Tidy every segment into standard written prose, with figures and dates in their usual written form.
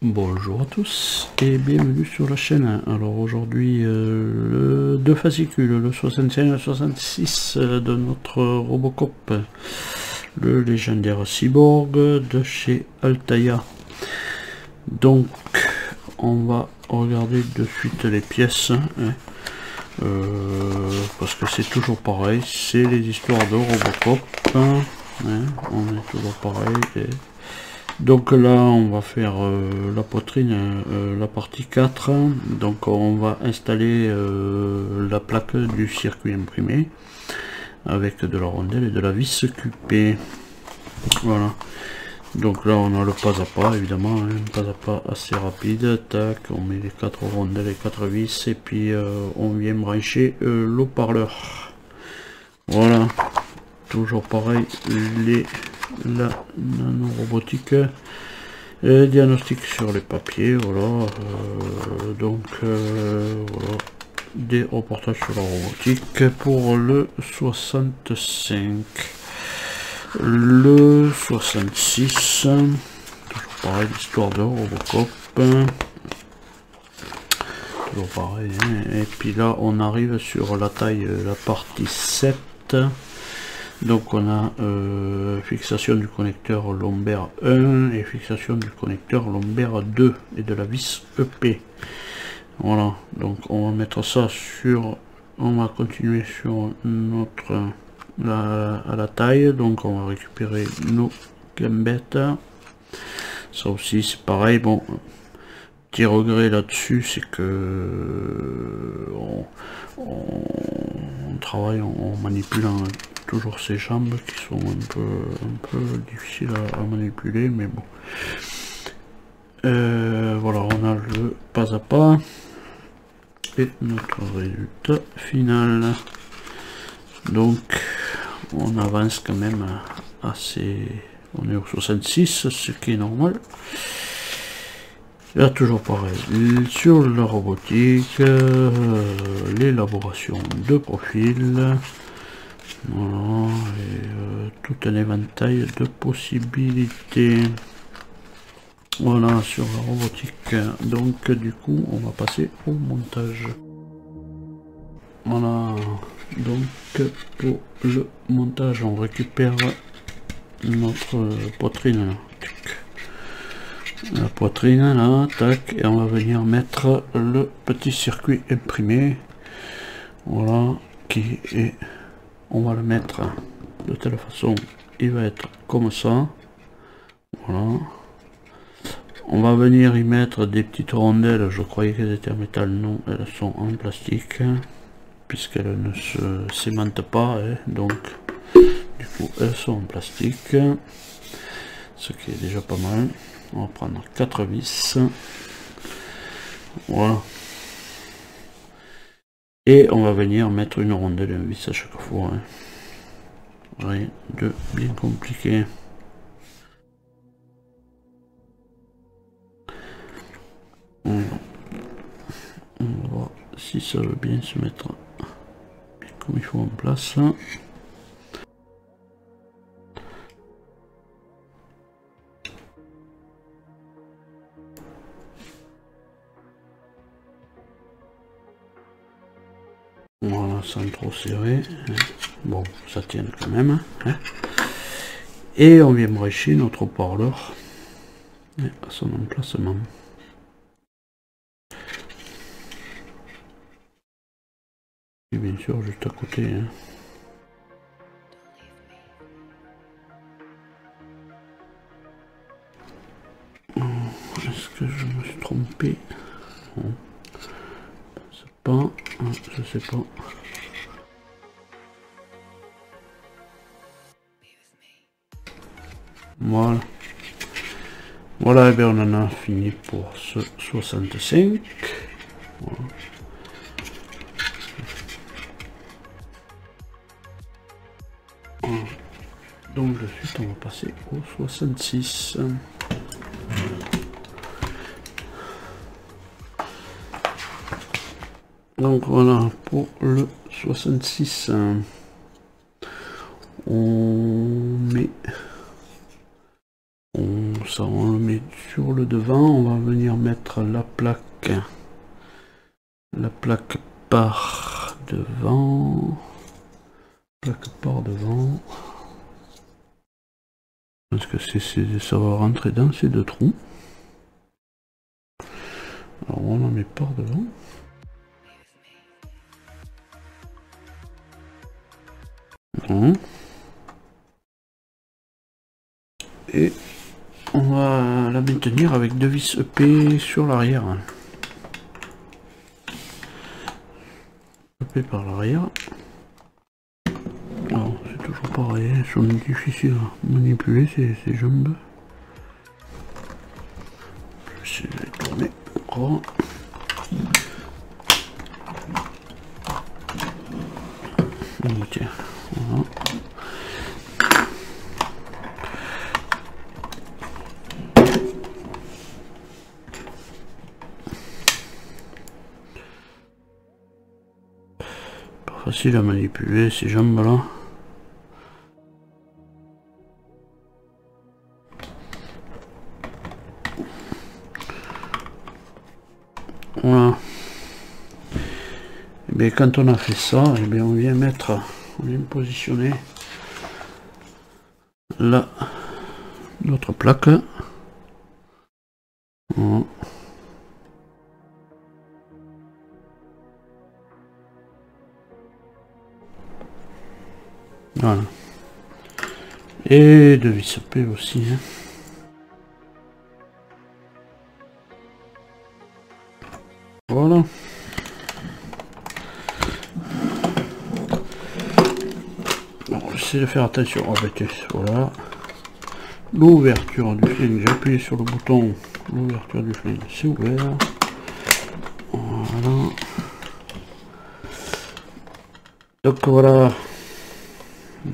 Bonjour à tous et bienvenue sur la chaîne. Alors aujourd'hui deux fascicules, le 65 et le 66 de notre Robocop, le légendaire cyborg de chez Altaïa. Donc on va regarder de suite les pièces, hein, parce que c'est toujours pareil, c'est les histoires de Robocop, hein, on est toujours pareil. Donc là on va faire la poitrine, la partie 4, donc on va installer la plaque du circuit imprimé avec de la rondelle et de la vis QP. Voilà, donc là on a le pas à pas évidemment, hein, pas à pas assez rapide. Tac, on met les 4 rondelles et 4 vis et puis on vient brancher l'haut-parleur. Voilà, toujours pareil, la nanorobotique, diagnostic sur les papiers, voilà. Donc voilà, des reportages sur la robotique pour le 65. Le 66, toujours pareil, l'histoire de Robocop, toujours pareil, hein. Et puis là on arrive sur la taille, la partie 7. Donc on a fixation du connecteur lombaire 1 et fixation du connecteur lombaire 2 et de la vis EP. Voilà, donc on va mettre ça sur, on va continuer sur notre à la taille. Donc on va récupérer nos gambettes. Ça aussi c'est pareil. Bon, petit regret là-dessus, c'est que on travaille en manipulant toujours ces jambes qui sont un peu difficiles à manipuler, mais bon. Voilà, on a le pas à pas et notre résultat final. Donc on avance quand même assez, on est au 66, ce qui est normal. Là toujours pareil, sur la robotique, l'élaboration de profil. Voilà, et tout un éventail de possibilités. Voilà, sur la robotique. Donc du coup on va passer au montage. Voilà, donc pour le montage on récupère notre poitrine, la poitrine là, tac, et on va venir mettre le petit circuit imprimé, voilà, qui est, on va le mettre de telle façon, il va être comme ça. Voilà, on va venir y mettre des petites rondelles, je croyais qu'elles étaient en métal, non, elles sont en plastique, puisqu'elles ne se cimentent pas, hein, donc du coup elles sont en plastique, ce qui est déjà pas mal. On va prendre 4 vis, voilà, et on va venir mettre une rondelle et un vis à chaque fois, hein. Rien de bien compliqué. On va voir si ça veut bien se mettre comme il faut en place. Voilà, sans trop serrer, hein. Bon, ça tient quand même, hein. Et on vient brancher notre haut-parleur à son emplacement. Et bien sûr juste à côté, hein. Est-ce que je me suis trompé? Non. C'est pas, je sais pas. Voilà. Voilà, et bien on en a fini pour ce 65. Voilà. Donc de suite on va passer au 66. Donc voilà, pour le 66, on met, on Ça, on le met sur le devant. On va venir mettre la plaque par devant. Parce que ça va rentrer dans ces deux trous. Alors on la met par devant. Et on va la maintenir avec deux vis EP sur l'arrière. EP par l'arrière. Alors c'est toujours pareil, elles sont difficiles à manipuler ces jambes. Je vais essayer de les tourner encore. Oh, tiens, voilà. Pas facile à manipuler ces jambes là. Voilà. Et bien quand on a fait ça, et bien on vient positionner là notre plaque. Voilà. Voilà. Et de vis EP aussi. Hein. Voilà. Bon, j'essaie de faire attention. Oh, ben, voilà. L'ouverture du flingue, j'appuie sur le bouton. L'ouverture du flingue, c'est ouvert. Voilà. Donc voilà.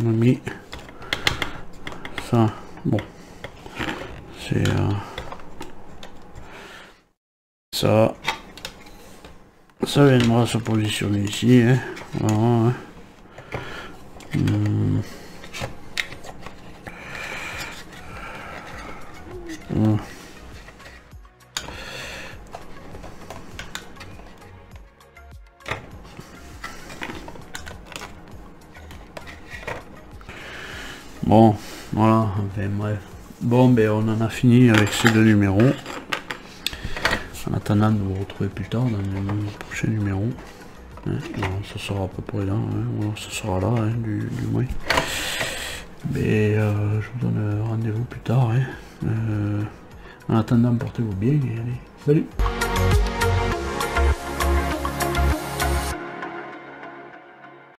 On a mis ça. Bon. C'est ça. Ça viendra se positionner ici. Hein. Voilà, hein. Bon, voilà, enfin bref. Bon, ben on en a fini avec ces deux numéros. En attendant de vous retrouver plus tard dans le prochain numéro. Hein, bon, ça sera à peu près là, hein, voilà, ça sera là, hein, du moins. Mais je vous donne rendez-vous plus tard. Hein. En attendant, portez-vous bien et allez, salut!